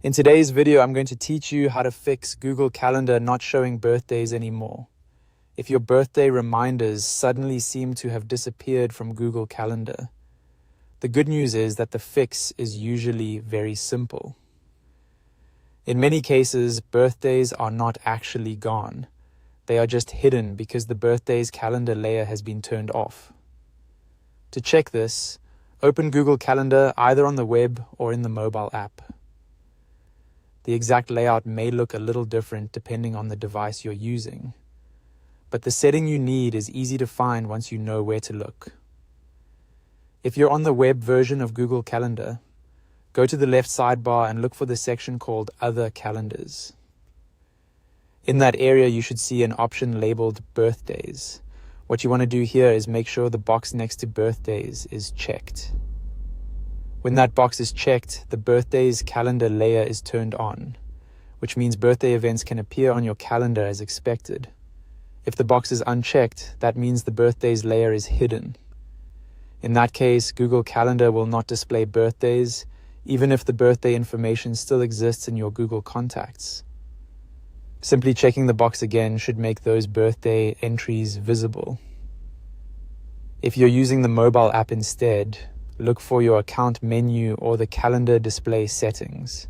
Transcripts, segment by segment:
In today's video, I'm going to teach you how to fix Google Calendar not showing birthdays anymore. If your birthday reminders suddenly seem to have disappeared from Google Calendar, the good news is that the fix is usually very simple. In many cases, birthdays are not actually gone. They are just hidden because the birthdays calendar layer has been turned off. To check this, open Google Calendar either on the web or in the mobile app. The exact layout may look a little different depending on the device you're using, but the setting you need is easy to find once you know where to look. If you're on the web version of Google Calendar, go to the left sidebar and look for the section called Other Calendars. In that area, you should see an option labeled Birthdays. What you want to do here is make sure the box next to Birthdays is checked. When that box is checked, the Birthdays calendar layer is turned on, which means birthday events can appear on your calendar as expected. If the box is unchecked, that means the Birthdays layer is hidden. In that case, Google Calendar will not display birthdays, even if the birthday information still exists in your Google contacts. Simply checking the box again should make those birthday entries visible. If you're using the mobile app instead, look for your account menu or the calendar display settings.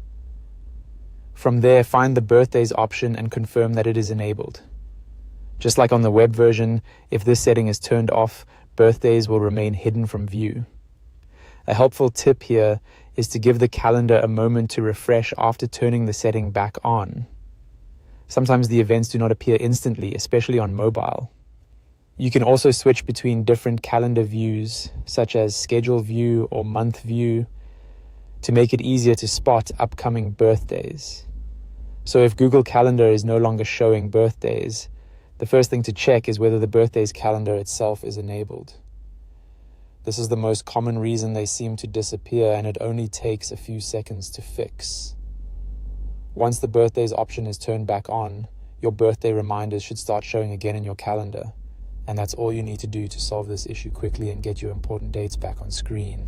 From there, find the birthdays option and confirm that it is enabled. Just like on the web version, if this setting is turned off, birthdays will remain hidden from view. A helpful tip here is to give the calendar a moment to refresh after turning the setting back on. Sometimes the events do not appear instantly, especially on mobile. You can also switch between different calendar views, such as schedule view or month view, to make it easier to spot upcoming birthdays. So if Google Calendar is no longer showing birthdays, the first thing to check is whether the birthdays calendar itself is enabled. This is the most common reason they seem to disappear, and it only takes a few seconds to fix. Once the birthdays option is turned back on, your birthday reminders should start showing again in your calendar. And that's all you need to do to solve this issue quickly and get your important dates back on screen.